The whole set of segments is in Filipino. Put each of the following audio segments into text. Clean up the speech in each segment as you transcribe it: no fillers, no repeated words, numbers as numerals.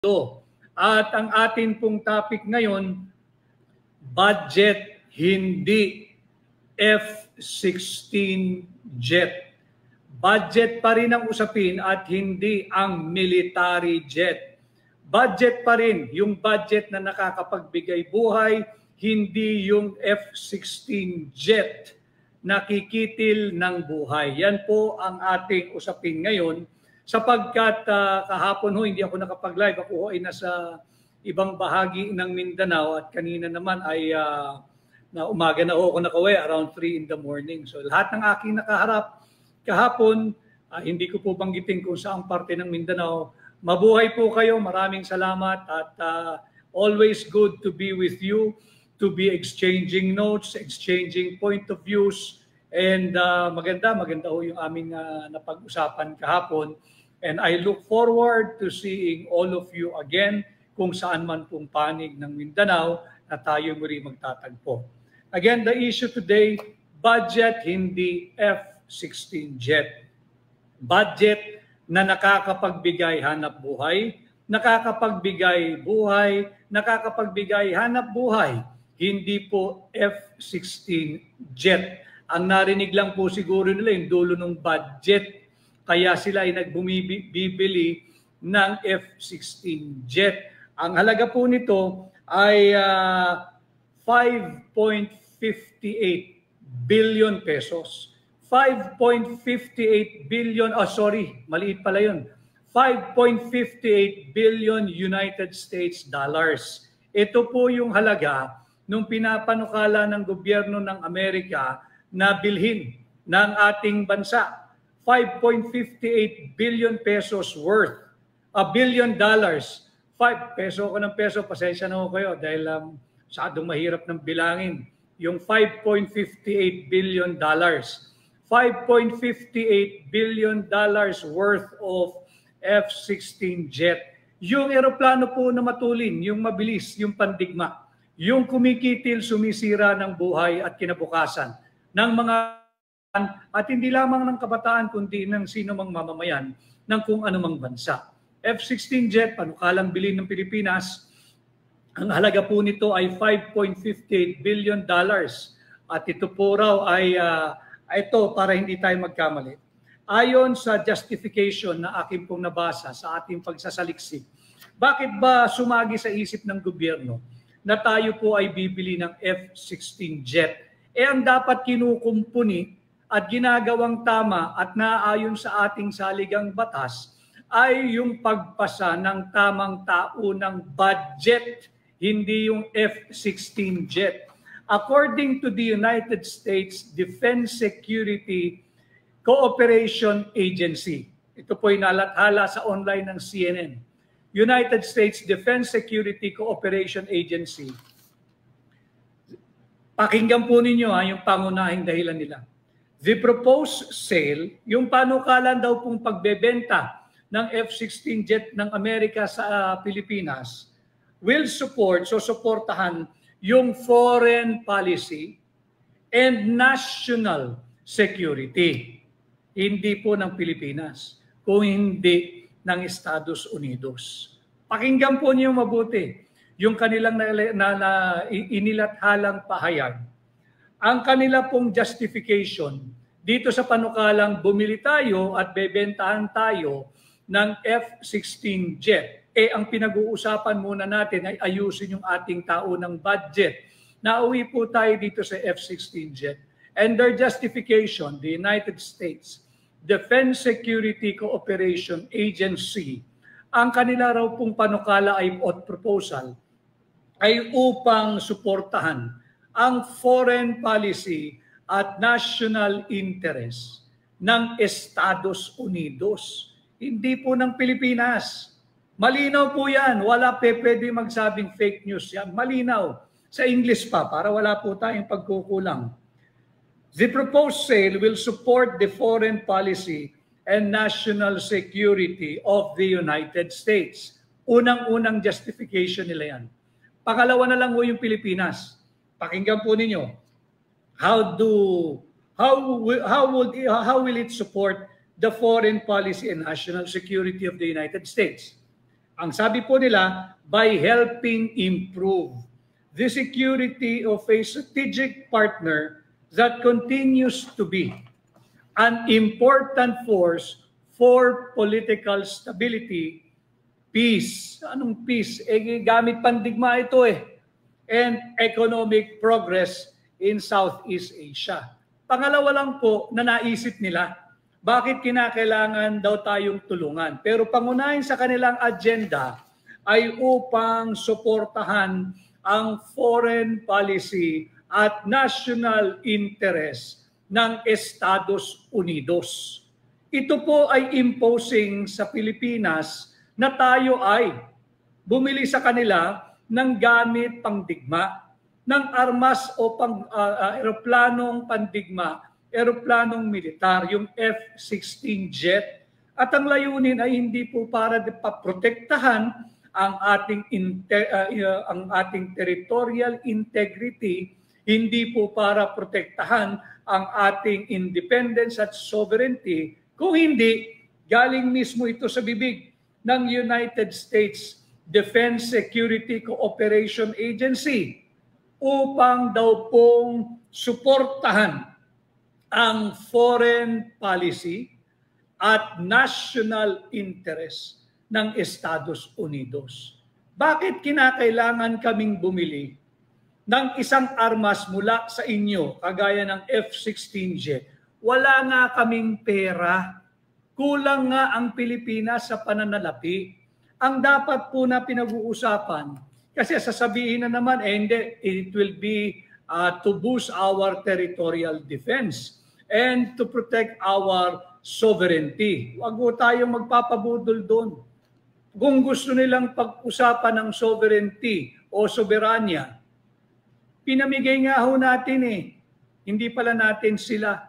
At ang atin pong topic ngayon, budget hindi F-16 jet. Budget pa rin ang usapin at hindi ang military jet. Budget pa rin yung budget na nakakapagbigay buhay, hindi yung F-16 jet na kikitil ng buhay. Yan po ang ating usapin ngayon. Sapagkat kahapon hindi ako nakapag-live. Ako ay nasa ibang bahagi ng Mindanao at kanina naman ay na umaga na ako nakauwi around 3 in the morning. So lahat ng aking nakaharap kahapon, hindi ko po banggitin kung saang parte ng Mindanao. Mabuhay po kayo. Maraming salamat at always good to be with you, to be exchanging notes, exchanging point of views. And maganda ho yung aming napag-usapan kahapon. And I look forward to seeing all of you again kung saan man pong panig ng Mindanao na tayo muli magtatagpo. Again, the issue today, budget hindi F-16 jet. Budget na nakakapagbigay hanap buhay, nakakapagbigay buhay, nakakapagbigay hanap buhay, hindi po F-16 jet. Ang narinig lang po siguro nila yung dulo ng budget. Kaya sila ay nagbumibili ng F-16 jet. Ang halaga po nito ay 5.58 billion pesos. 5.58 billion, maliit pala yun. 5.58 billion United States dollars. Ito po yung halaga nung pinapanukala ng gobyerno ng Amerika na bilhin ng ating bansa. 5.58 billion pesos worth. $1 billion. 5 peso ako ng peso, pasensya na ako kayo dahil masyadong mahirap ng bilangin. Yung 5.58 billion dollars. 5.58 billion dollars worth of F-16 jet. Yung eroplano po na matulin, yung mabilis, yung pandigma, yung kumikitil, sumisira ng buhay at kinabukasan ng mga at hindi lamang ng kabataan kundi ng sino mang mamamayan ng kung anumang bansa. F-16 jet, panukalang bilhin ng Pilipinas, ang halaga po nito ay 5.58 billion dollars. At ito po raw ay, ito para hindi tayo magkamali. Ayon sa justification na aking pong nabasa sa ating pagsasaliksik, bakit ba sumagi sa isip ng gobyerno na tayo po ay bibili ng F-16 jet? Ang dapat kinukumpuni at ginagawang tama at naayon sa ating saligang batas ay yung pagpasa ng tamang taunang budget, hindi yung F-16 jet. According to the United States Defense Security Cooperation Agency, ito po ay nalathala sa online ng CNN, United States Defense Security Cooperation Agency. Pakinggan po ninyo yung pangunahing dahilan nila. The proposed sale, yung panukalan daw pong pagbebenta ng F-16 jet ng Amerika sa Pilipinas, will suportahan yung foreign policy and national security. Hindi po ng Pilipinas, kung hindi ng Estados Unidos. Pakinggan po niyo mabuti yung kanilang inilathalang pahayag. Ang kanila pong justification dito sa panukalang bumili tayo at bebentahan tayo ng F-16 jet. Ang pinag-uusapan muna natin ay ayusin yung ating taunang budget. Nauwi po tayo dito sa F-16 jet. And their justification, the United States Defense Security Cooperation Agency, ang kanila raw pong panukala ay proposal ay upang suportahan ang foreign policy at national interest ng Estados Unidos. Hindi po ng Pilipinas. Malinaw po yan. Wala pwede magsabing fake news yan. Malinaw. Sa English pa, para wala po tayong pagkukulang. The proposed sale will support the foreign policy and national security of the United States. Unang-unang justification nila yan. Pangalawa na lang po yung Pilipinas. Pakinggan po ninyo. How will it support the foreign policy and national security of the United States? Ang sabi po nila, by helping improve the security of a strategic partner that continues to be an important force for political stability, peace. Anong peace? Gamit pandigma ito and economic progress in Southeast Asia. Pangalawa lang po na naisip nila, bakit kinakailangan daw tayong tulungan? Pero pangunahin sa kanilang agenda ay upang suportahan ang foreign policy at national interest ng Estados Unidos. Ito po ay imposing sa Pilipinas na tayo ay bumili sa kanila ng gamit pangdigma, ng armas o aeroplanong pandigma, aeroplanong militar, yung F-16 jet. At ang layunin ay hindi po para paprotektahan ang ating territorial integrity, hindi po para protektahan ang ating independence at sovereignty, kung hindi galing mismo ito sa bibig ng United States Defense Security Cooperation Agency upang daw pong suportahan ang foreign policy at national interest ng Estados Unidos. Bakit kinakailangan kaming bumili ng isang armas mula sa inyo, kagaya ng F-16 jet? Wala nga kaming pera. Kulang nga ang Pilipinas sa pananalapi. Ang dapat po na pinag-uusapan, kasi sasabihin na naman, hindi, it will be to boost our territorial defense and to protect our sovereignty. Huwag po tayong magpapabudol doon. Kung gusto nilang pag-usapan ng sovereignty o soberanya, pinamigay nga ho natin Hindi pala natin sila.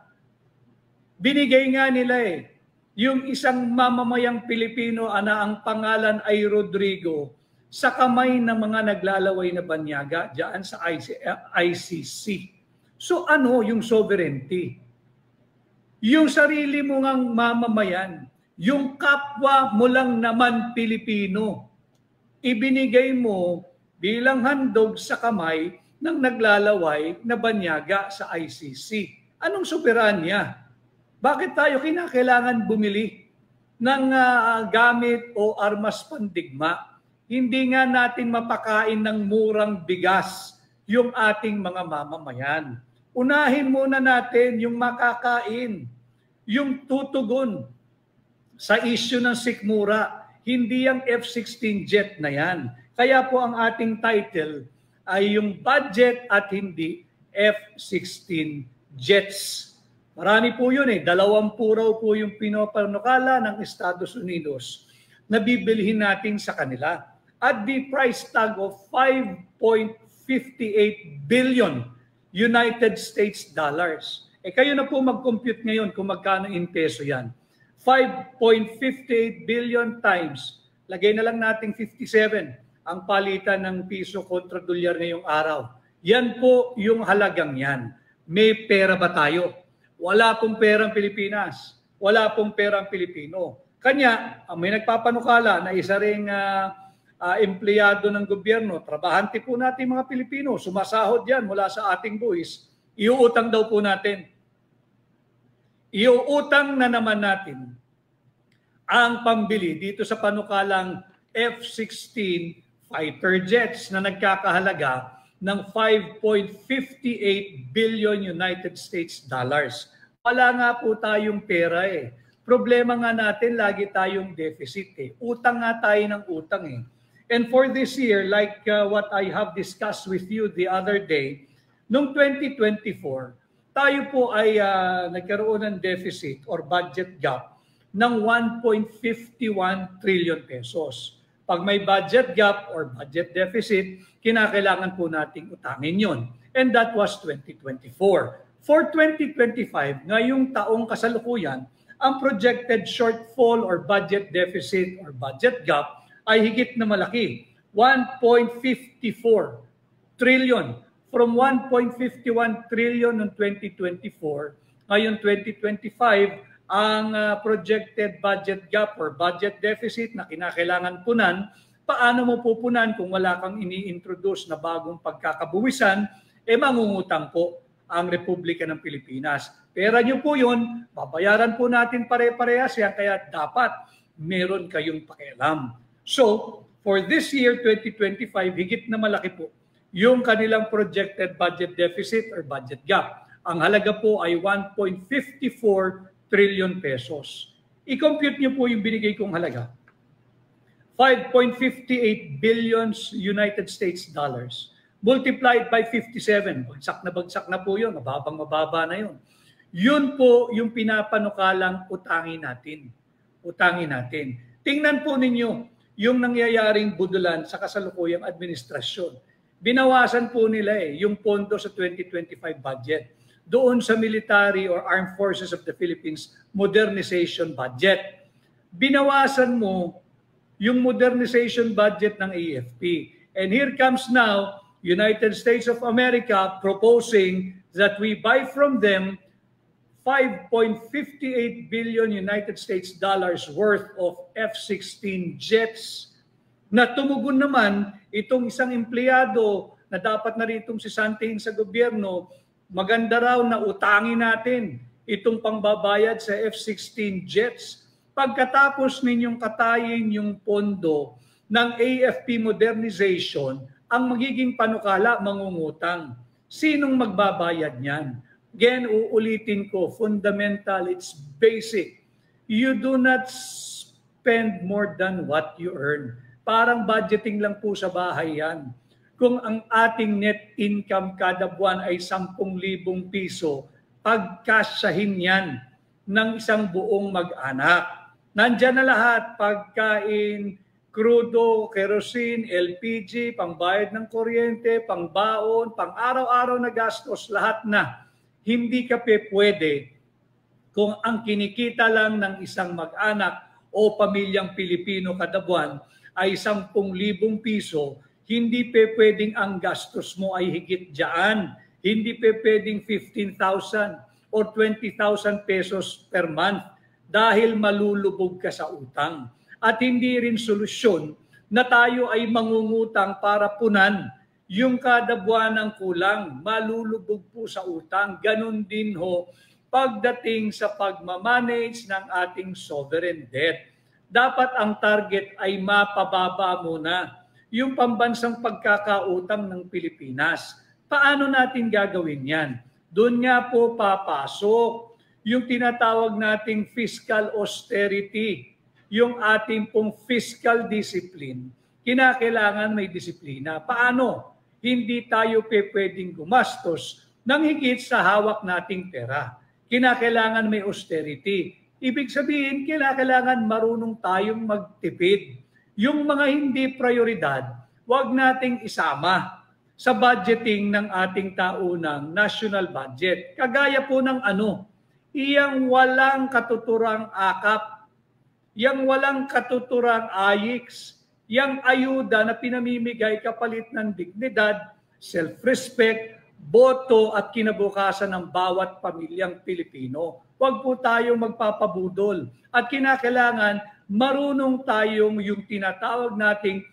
Binigay nga nila yung isang mamamayang Pilipino na ang pangalan ay Rodrigo sa kamay ng mga naglalaway na banyaga diyan sa ICC. So ano yung sovereignty? Yung sarili mo ngang mamamayan, yung kapwa mo lang naman Pilipino, ibinigay mo bilang handog sa kamay ng naglalaway na banyaga sa ICC. Anong soberanya? Bakit tayo kinakailangan bumili ng gamit o armas pandigma? Hindi nga natin mapakain ng murang bigas yung ating mga mamamayan. Unahin muna natin yung makakain, yung tutugon sa issue ng sikmura, hindi yung F-16 jet na yan. Kaya po ang ating title ay yung budget at hindi F-16 jets. Marami po yun 20 raw po yung pinopanukala ng Estados Unidos na bibilihin natin sa kanila at the price tag of 5.58 billion United States dollars. Kayo na po mag-compute ngayon kung magkano in peso yan. 5.58 billion times, lagay na lang natin 57 ang palitan ng piso kontra dolyar ngayong araw. Yan po yung halagang yan. May pera ba tayo? Wala pong perang Pilipinas. Wala pong perang Pilipino. Kanya, may nagpapanukala na isa ring empleyado ng gobyerno, trabahante po natin mga Pilipino, sumasahod yan mula sa ating buwis, iuutang daw po natin. Iuutang na naman natin ang pambili dito sa panukalang F-16 fighter jets na nagkakahalaga ng 5.58 billion United States dollars. Wala nga po tayong pera Problema nga natin, lagi tayong deficit Utang nga tayo ng utang And for this year, like what I have discussed with you the other day, noong 2024, tayo po ay nagkaroon ng deficit or budget gap ng 1.51 trillion pesos. Pag may budget gap or budget deficit, kinakailangan po nating utangin yon. And that was 2024. For 2025, ngayong taong kasalukuyan, ang projected shortfall or budget deficit or budget gap ay higit na malaki, 1.54 trillion. From 1.51 trillion noong 2024, ngayon 2025 ang projected budget gap or budget deficit na kinakailangan punan, paano mo pupunan kung wala kang ini-introduce na bagong pagkakabuwisan, mangungutang po ang Republika ng Pilipinas. Pera nyo po yun, babayaran po natin pare-parehas yan, kaya dapat meron kayong pakialam. So, for this year, 2025, higit na malaki po yung kanilang projected budget deficit or budget gap. Ang halaga po ay 1.54 trillion pesos. I-compute nyo po yung binigay kong halaga. 5.58 billion United States dollars multiplied by 57. Bagsak na po yun. Mababa na yun. Yun po yung pinapanukalang utangin natin. Utangin natin. Tingnan po ninyo yung nangyayaring budulan sa kasalukuyang administrasyon. Binawasan po nila yung pondo sa 2025 budget doon sa Military or Armed Forces of the Philippines modernization budget. Binawasan mo yung modernization budget ng AFP. And here comes now United States of America proposing that we buy from them 5.58 billion United States dollars worth of F-16 jets na tumugon naman itong isang empleyado na dapat na ritong sisantihin sa gobyerno. Maganda raw na utangin natin itong pangbabayad sa F-16 jets. Pagkatapos ninyong katayin yung pondo ng AFP modernization, ang magiging panukala, mangungutang. Sinong magbabayad niyan? Again, uulitin ko, fundamental, it's basic. You do not spend more than what you earn. Parang budgeting lang po sa bahay yan. Kung ang ating net income kada buwan ay 10,000 piso, pagkasyahin yan ng isang buong mag-anak. Nandyan na lahat, pagkain, krudo, kerosene, LPG, pangbayad ng kuryente, pangbaon, pang-araw-araw na gastos, lahat na. Hindi ka pwede kung ang kinikita lang ng isang mag-anak o pamilyang Pilipino kada buwan ay 10,000 piso, hindi pwedeng ang gastos mo ay higit dyan. Hindi pwedeng 15,000 or 20,000 pesos per month dahil malulubog ka sa utang. At hindi rin solusyon na tayo ay mangungutang para punan yung kada buwan ng kulang. Malulubog po sa utang. Ganon din ho pagdating sa pagmamanage ng ating sovereign debt. Dapat ang target ay mapababa muna yung pambansang pagkakautang ng Pilipinas. Paano natin gagawin yan? Doon nga po papasok yung tinatawag nating fiscal austerity, yung ating pong fiscal discipline. Kinakailangan may disiplina. Paano? Hindi tayo pwedeng gumastos ng higit sa hawak nating pera. Kinakailangan may austerity. Ibig sabihin, kinakailangan marunong tayong magtipid. Yung mga hindi prioridad, wag nating isama sa budgeting ng ating taunang national budget. Kagaya po ng iyang walang katuturang akap, yang walang katuturang AYIX, yang ayuda na pinamimigay kapalit ng dignidad, self-respect, boto at kinabukasan ng bawat pamilyang Pilipino. Huwag po tayong magpapabudol. At kinakailangan marunong tayong yung tinatawag nating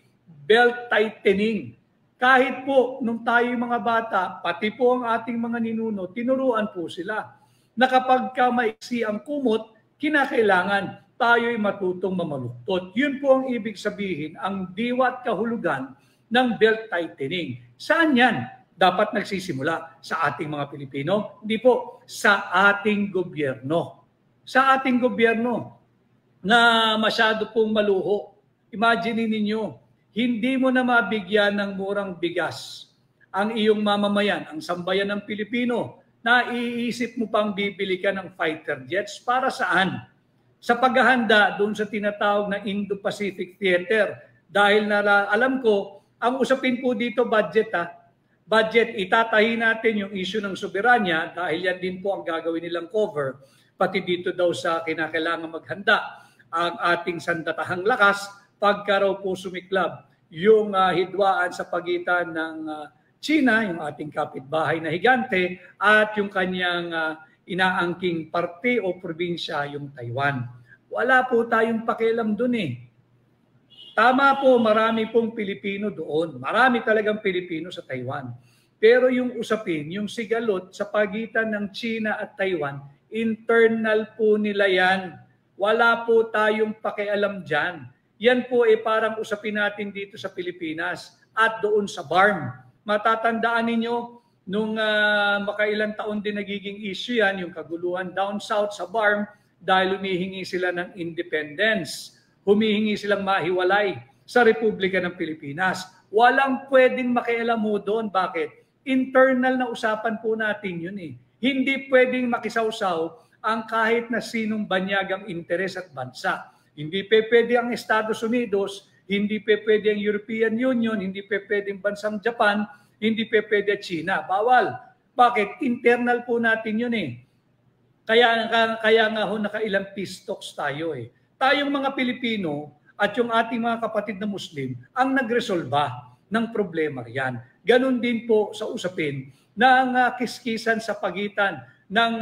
belt tightening. Kahit po nung tayo mga bata, pati po ang ating mga ninuno, tinuruan po sila na kapag ka maiksi ang kumot, kinakailangan tayo'y matutong mamaluktot. Yun po ang ibig sabihin, ang diwa at kahulugan ng belt tightening. Saan yan dapat nagsisimula? Sa ating mga Pilipino? Hindi po, sa ating gobyerno. Sa ating gobyerno na masyado pong maluho. Imagine ninyo, hindi mo na mabigyan ng murang bigas ang iyong mamamayan, ang sambayan ng Pilipino, na iisip mo pang bibili ka ng fighter jets. Para saan? Sa paghahanda doon sa tinatawag na Indo-Pacific Theater. Dahil alam ko, ang usapin po dito budget budget, itatahi natin yung issue ng soberanya dahil yan din po ang gagawin nilang cover. Pati dito daw sa kinakailangan maghanda ang ating sandatahang lakas pagka raw po sumiklab yung hidwaan sa pagitan ng China, yung ating kapitbahay na higante, at yung kanyang inaangking parte o probinsya yung Taiwan. Wala po tayong pakialam dun eh. Tama po, marami pong Pilipino doon. Marami talagang Pilipino sa Taiwan. Pero yung usapin, yung sigalot sa pagitan ng China at Taiwan, internal po nila yan. Wala po tayong pakialam dyan. Yan po parang usapin natin dito sa Pilipinas at doon sa BARM. Matatandaan ninyo, nung makailang taon din nagiging issue yan, yung kaguluhan down south sa BARM dahil humihingi sila ng independence. Humihingi silang mahiwalay sa Republika ng Pilipinas. Walang pwedeng makialam mo doon. Bakit? Internal na usapan po natin yun eh. Hindi pwedeng makisawsaw ang kahit na sinong banyagang interes at bansa. Hindi pwede ang Estados Unidos, hindi pwede ang European Union, hindi pwede ang bansang Japan, hindi pwede China. Bawal. Bakit? Internal po natin yun eh. Kaya nga ho nakailang peace talks tayo eh. Tayong mga Pilipino at yung ating mga kapatid na Muslim ang nagresolba ng problema riyan. Ganon din po sa usapin ng kiskisan sa pagitan ng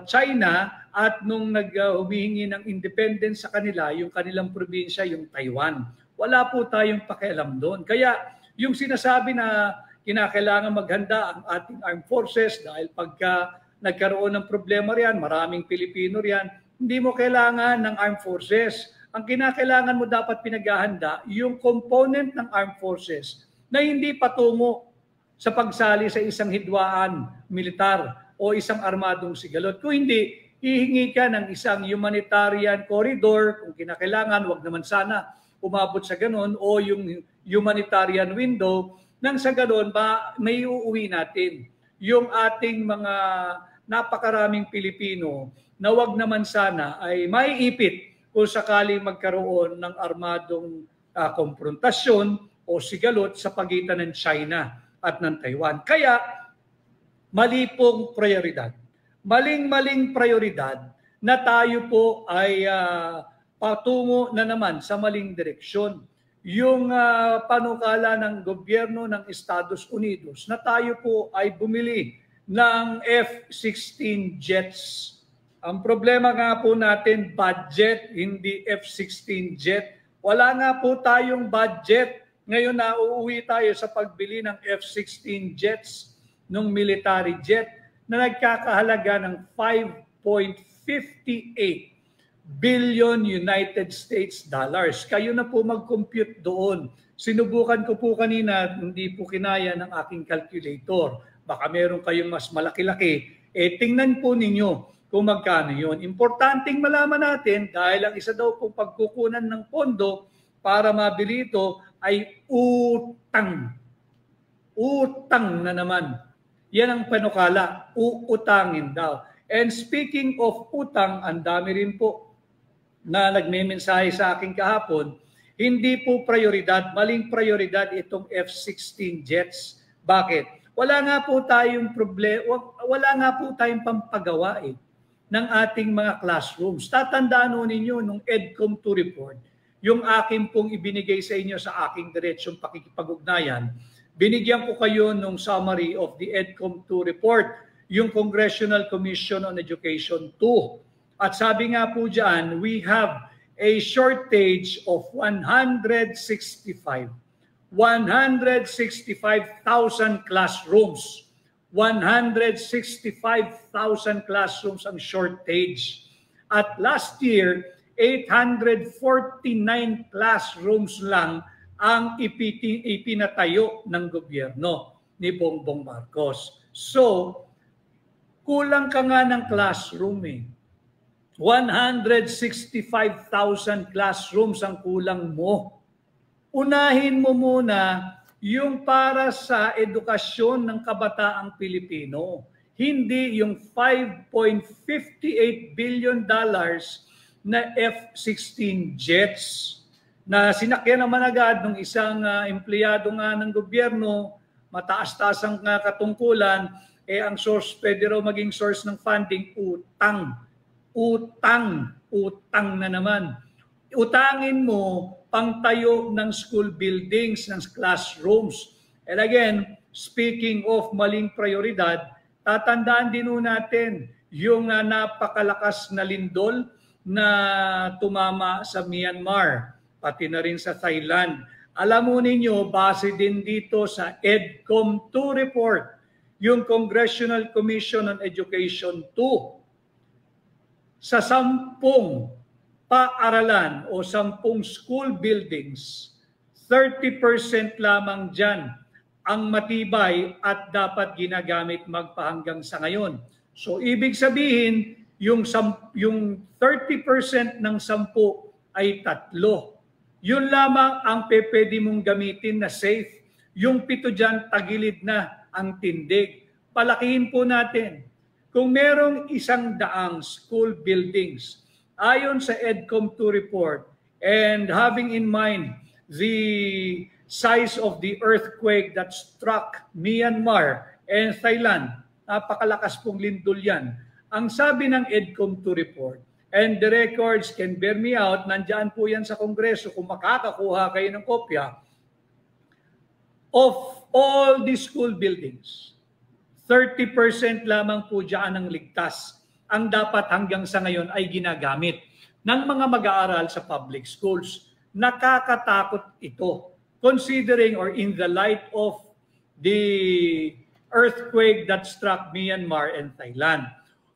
China at nung humihingi ng independence sa kanila, yung kanilang probinsya, yung Taiwan. Wala po tayong pakialam doon. Kaya yung sinasabi na kinakailangan maghanda ang ating armed forces dahil pagka nagkaroon ng problema riyan, maraming Pilipino riyan, hindi mo kailangan ng armed forces. Ang kinakailangan mo dapat pinaghahanda, yung component ng armed forces na hindi patungo sa pagsali sa isang hidwaan militar o isang armadong sigalot. Kung hindi, hihingi ka ng isang humanitarian corridor, kung kinakailangan, wag naman sana umabot sa ganon, o yung humanitarian window, nang sa ganon ba may uuwi natin yung ating mga napakaraming Pilipino na wag naman sana ay maiipit kung sakaling magkaroon ng armadong konfrontasyon o sigalot sa pagitan ng China at ng Taiwan. Kaya mali pong prioridad. Maling-maling prioridad na tayo po ay patungo na naman sa maling direksyon. Yung panukala ng gobyerno ng Estados Unidos na tayo po ay bumili ng F-16 jets. Ang problema nga po natin, budget, hindi F-16 jet. Wala nga po tayong budget. Ngayon na uuwi tayo sa pagbili ng F-16 jets, ng military jet, na nagkakahalaga ng 5.58 billion United States dollars. Kayo na po mag-compute doon. Sinubukan ko po kanina, hindi po kinaya ng aking calculator. Baka meron kayong mas malaki-laki. Tingnan po ninyo kung magkano yun. Importanteng malaman natin dahil ang isa daw pong pagkukunan ng pondo para mabili ito ay utang. Utang na naman. Yan ang panukala. Uutangin daw. And speaking of utang, ang dami rin po na nagmemensahe sa akin kahapon, hindi po prioridad, maling prioridad itong F-16 jets. Bakit? Wala nga po tayong problema, wala nga po tayong pampagawa ng ating mga classrooms. Tatandaan ninyo nung EDCOM2 report, yung akin pong ibinigay sa inyo sa aking diretsyong pakikipag-ugnayan, binigyan ko kayo nung summary of the EDCOM2 report, yung Congressional Commission on Education 2. At sabi nga po dyan, we have a shortage of 165,000 classrooms. 165,000 classrooms ang shortage. At last year, 849 classrooms lang ang ipinatayo ng gobyerno ni Bongbong Marcos. So, kulang ka nga ng classroom 165,000 classrooms ang kulang mo. Unahin mo muna yung para sa edukasyon ng kabataang Pilipino. Hindi yung $5.58 billion na F-16 jets na sinakyan naman agad ng isang empleyado nga ng gobyerno, mataas-taas ang katungkulan, ang source, pwede raw maging source ng funding, utang. Utang na naman. Utangin mo pangtayo ng school buildings, ng classrooms. And again, speaking of maling prioridad, Tatandaan din natin yung napakalakas na lindol na tumama sa Myanmar, pati na rin sa Thailand. Alam mo ninyo, base din dito sa EDCOM 2 report, yung Congressional Commission on Education 2, sa 10 paaralan o 10 school buildings, 30% lamang dyan ang matibay at dapat ginagamit magpahanggang sa ngayon. So ibig sabihin, yung 30% ng 10 ay 3. Yun lamang ang pwede mong gamitin na safe. Yung 7 dyan, tagilid na ang tindig. Palakihin po natin. Kung merong 100 school buildings, ayon sa EDCOM 2 report, and having in mind the size of the earthquake that struck Myanmar and Thailand, napakalakas pong lindol yan. Ang sabi ng EDCOM 2 report, and the records can bear me out, nandyan po yan sa Kongreso kung makakakuha kayo ng kopya, of all the school buildings, 30% lamang po dyan ang ligtas. Ang dapat hanggang sa ngayon ay ginagamit ng mga mag-aaral sa public schools. Nakakatakot ito, considering or in the light of the earthquake that struck Myanmar and Thailand.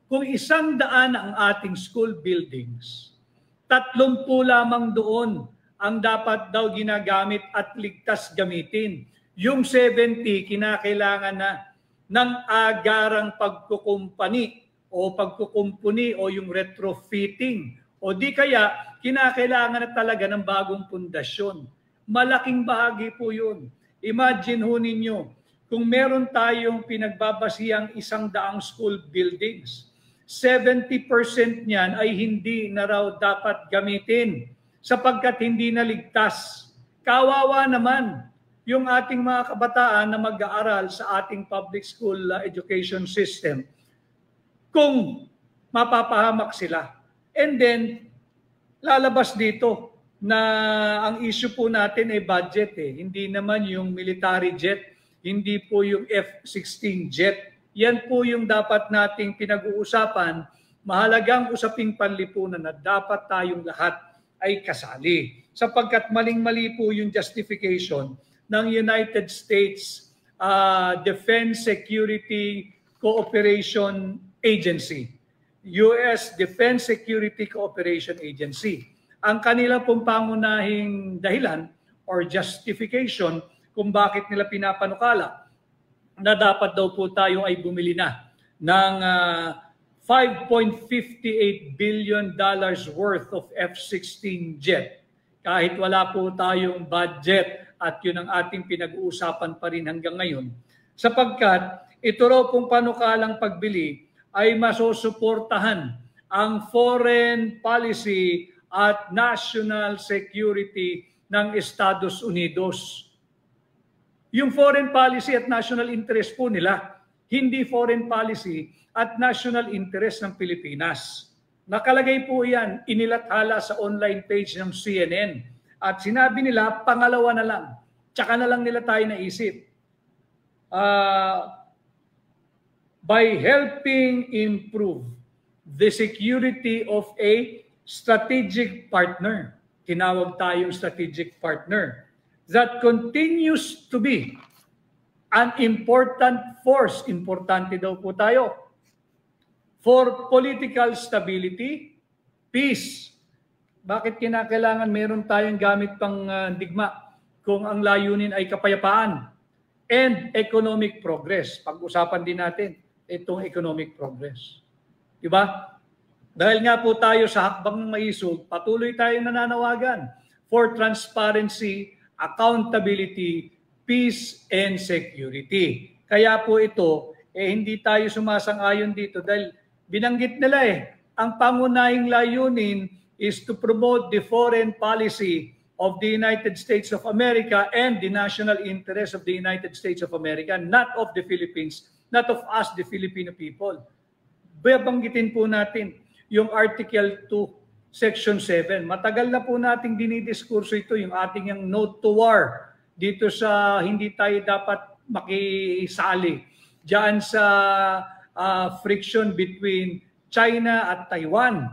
Kung 100 ang ating school buildings, 30 lamang doon ang dapat daw ginagamit at ligtas gamitin. Yung 70, kinakailangan na ng agarang pagkukumpani o pagkukumpuni o yung retrofitting. O di kaya, kinakailangan na talaga ng bagong pundasyon. Malaking bahagi po yun. Imagine ho ninyo, kung meron tayong pinagbabasihang 100 school buildings, 70% niyan ay hindi na raw dapat gamitin sapagkat hindi naligtas. Kawawa naman yung ating mga kabataan na mag-aaral sa ating public school education system kung mapapahamak sila. And then, lalabas dito na ang issue po natin ay budget eh. Hindi naman yung military jet, hindi po yung F-16 jet. Yan po yung dapat nating pinag-uusapan. Mahalagang usaping panlipunan na dapat tayong lahat ay kasali. Sapagkat maling-mali po yung justification ng United States Defense Security Cooperation Agency, US Defense Security Cooperation Agency. Ang kanilang pong pangunahing dahilan or justification kung bakit nila pinapanukala na dapat daw po tayo ay bumili na ng $5.58 billion worth of F-16 jet. Kahit wala po tayong budget at yun ang ating pinag-uusapan pa rin hanggang ngayon. Sapagkat ito raw pong panukalang pagbili ay masusuportahan ang foreign policy at national security ng Estados Unidos. Yung foreign policy at national interest po nila, hindi foreign policy at national interest ng Pilipinas. Nakalagay po yan, inilathala sa online page ng CNN. At sinabi nila, pangalawa na lang. Tsaka na lang nila tayo naisip. By helping improve the security of a strategic partner. Tinawag tayong strategic partner that continues to be an important force. Importante daw po tayo for political stability, peace. Bakit kinakailangan meron tayong gamit pang digma kung ang layunin ay kapayapaan and economic progress? Pag-usapan din natin itong economic progress. Diba? Dahil nga po tayo sa hakbang ng maisog, patuloy tayong nananawagan for transparency, accountability, peace, and security. Kaya po ito, hindi tayo sumasang-ayon dito dahil binanggit nila ang pangunahing layunin is to promote the foreign policy of the United States of America and the national interest of the United States of America, not of the Philippines, not of us, the Filipino people. Babanggitin po natin yung Article 2, Section 7. Matagal na po nating dinidiskurso ito, yung ating yung note to war dito sa hindi tayo dapat makisali diyan sa friction between China at Taiwan.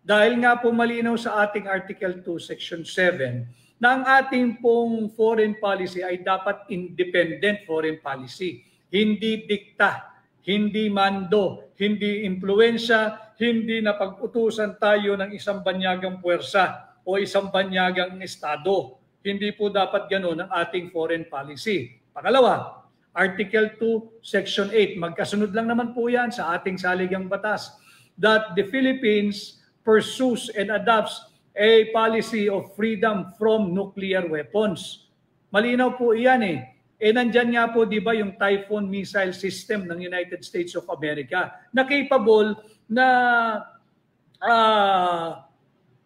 Dahil nga po malinaw sa ating Article 2, Section 7, na ang ating pong foreign policy ay dapat independent foreign policy. Hindi dikta, hindi mando, hindi impluensya, hindi napag-utusan tayo ng isang banyagang puwersa o isang banyagang estado. Hindi po dapat gano'n ang ating foreign policy. Pangalawa, Article 2, Section 8. Magkasunod lang naman po yan sa ating saligang batas that the Philippines pursues and adopts a policy of freedom from nuclear weapons. Malinaw po iyan eh. Nandyan nga po, di ba, yung Typhoon missile system ng United States of America na capable na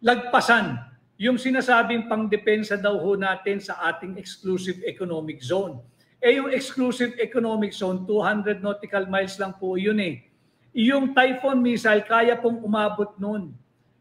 lagpasan yung sinasabing pangdepensa daw ho natin sa ating exclusive economic zone. Yung exclusive economic zone, 200 nautical miles lang po yun eh. Yung Typhoon missile, kaya pong umabot nun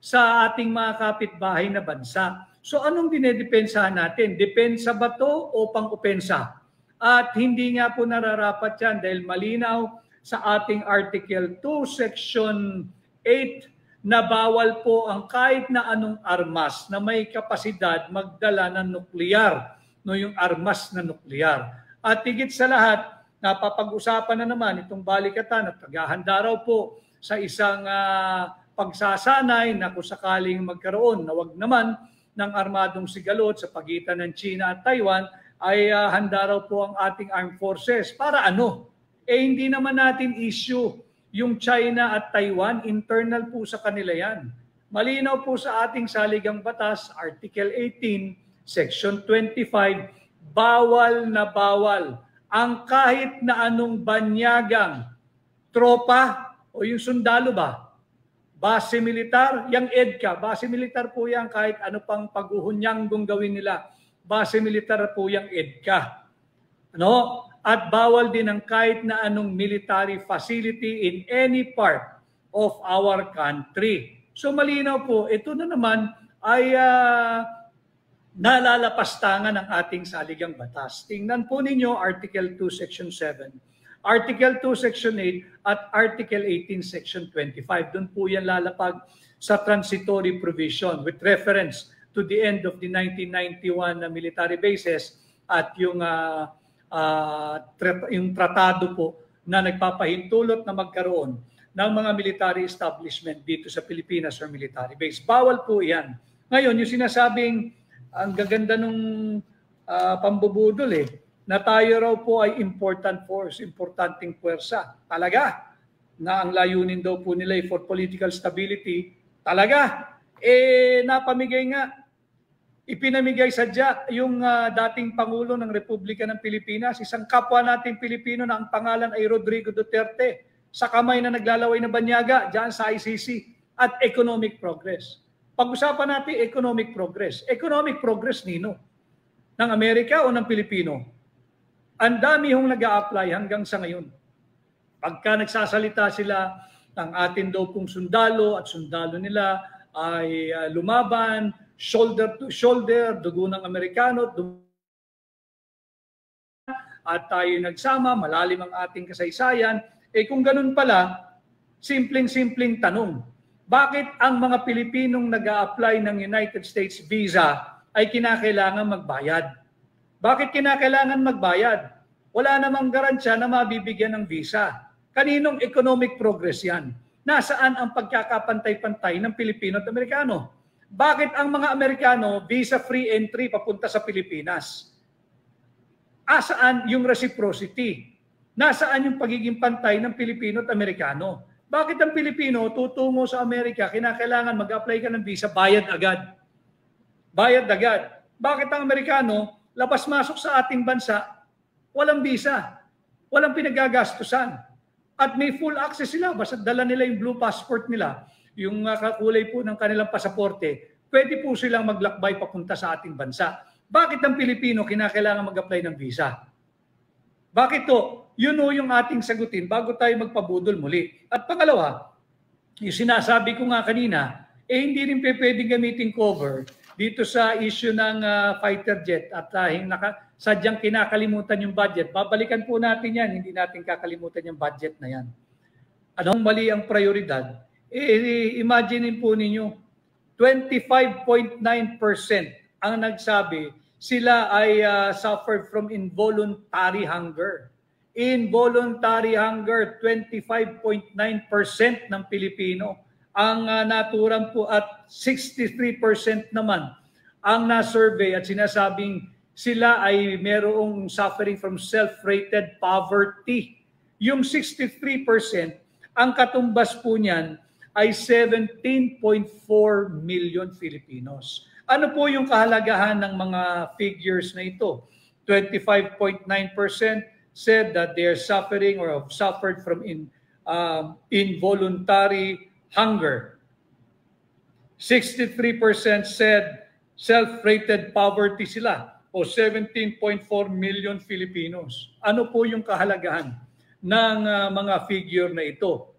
sa ating mga kapitbahay na bansa. So anong dinedepensahan natin? Depensa ba to o pang-opensa? At hindi nga po nararapat yan dahil malinaw sa ating Article 2, Section 8 na bawal po ang kahit na anong armas na may kapasidad magdala ng nuklear, no, yung armas na nuklear. At higit sa lahat, napapag-usapan na naman itong balikatan at paghahanda raw po sa isang pagsasanay na kung sakaling magkaroon na wag naman ng armadong sigalot sa pagitan ng China at Taiwan, ay handa raw po ang ating armed forces. Para ano? Hindi naman natin issue yung China at Taiwan, internal po sa kanila yan. Malinaw po sa ating saligang batas, Article 18, Section 25, bawal na bawal ang kahit na anong banyagang tropa o yung sundalo ba, base militar, yung EDCA, base militar po yan kahit ano pang pag-uhunyanggong gawin nila. Base militar po yung EDCA. Ano? At bawal din ang kahit na anong military facility in any part of our country. So malinaw po, ito na naman ay nalalapastangan ng ating saligang batas. Tingnan po ninyo Article 2, Section 7, Article 2, Section 8, at Article 18, Section 25. Doon po yan lalapag sa transitory provision with reference to the end of the 1991 military bases at yung tratado po na nagpapahintulot na magkaroon ng mga military establishment dito sa Pilipinas or military base. Bawal po yan. Ngayon, yung sinasabing ang gaganda nung pambubudol na tayo raw po ay important force, importanteng puwersa. Talaga, na ang layunin daw po nila for political stability. Talaga, napamigay nga. Ipinamigay sadya yung dating Pangulo ng Republika ng Pilipinas, isang kapwa nating Pilipino na ang pangalan ay Rodrigo Duterte, sa kamay na naglalaway na banyaga dyan sa ICC, at economic progress. Pag-usapan natin economic progress. Economic progress nino? Ng Amerika o ng Pilipino? Ang dami hong nag-a-apply hanggang sa ngayon. Pagka nagsasalita sila ng atin daw pong sundalo at sundalo nila ay lumaban, shoulder to shoulder, dugo ng Amerikano, at tayo nagsama, malalim ang ating kasaysayan. Kung ganun pala, simpleng-simpleng tanong, bakit ang mga Pilipinong nag-a-apply ng United States visa ay kinakailangan magbayad? Bakit kinakailangan magbayad? Wala namang garansya na mabibigyan ng visa. Kaninong economic progress yan? Nasaan ang pagkakapantay-pantay ng Pilipino at Amerikano? Bakit ang mga Amerikano visa-free entry papunta sa Pilipinas? Asaan yung reciprocity? Nasaan yung pagiging pantay ng Pilipino at Amerikano? Bakit ang Pilipino tutungo sa Amerika, kinakailangan mag-apply ka ng visa, bayad agad? Bayad agad. Bakit ang Amerikano, labas-masok sa ating bansa, walang visa, walang pinagagastusan, at may full access sila, basta dala nila yung blue passport nila, yung kakulay po ng kanilang pasaporte, pwede po silang maglakbay papunta sa ating bansa. Bakit ang Pilipino kinakailangan mag-apply ng visa? Bakit to? Yun o yung ating sagutin bago tayo magpabudol muli. At pangalawa, yung sinasabi ko nga kanina, hindi rin pwedeng gamitin cover dito sa issue ng fighter jet at sadyang kinakalimutan yung budget. Babalikan po natin yan, hindi natin kakalimutan yung budget na yan. Anong mali ang prioridad? Imagine po ninyo, 25.9% ang nagsabi sila ay suffered from involuntary hunger. Involuntary hunger, 25.9% ng Pilipino ang naturan po, at 63% naman ang na-survey at sinasabing sila ay merong suffering from self-rated poverty. Yung 63%, ang katumbas po niyan ay 17.4 million Filipinos. Ano po yung kahalagahan ng mga figures na ito? 25.9% said that they are suffering or have suffered from involuntary hunger. 63% said self-rated poverty sila, o 17.4 million Filipinos. Ano po yung kahalagahan ng mga figure na ito?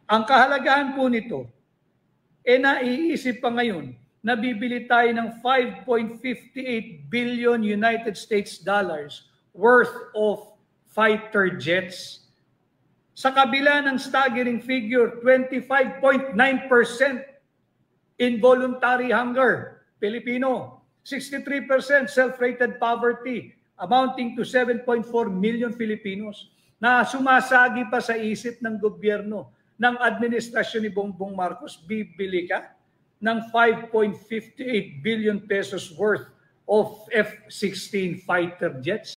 Ang kahalagahan po nito, naiisip pa ngayon, nabibili tayo ng 5.58 billion United States dollars worth of fighter jets. Sa kabila ng staggering figure, 25.9% involuntary hunger, Pilipino. 63% self-rated poverty, amounting to 7.4 million Filipinos, na sumasagi pa sa isip ng gobyerno ng administrasyon ni Bongbong Marcos. Bibili ka ng 5.58 billion pesos worth of F-16 fighter jets?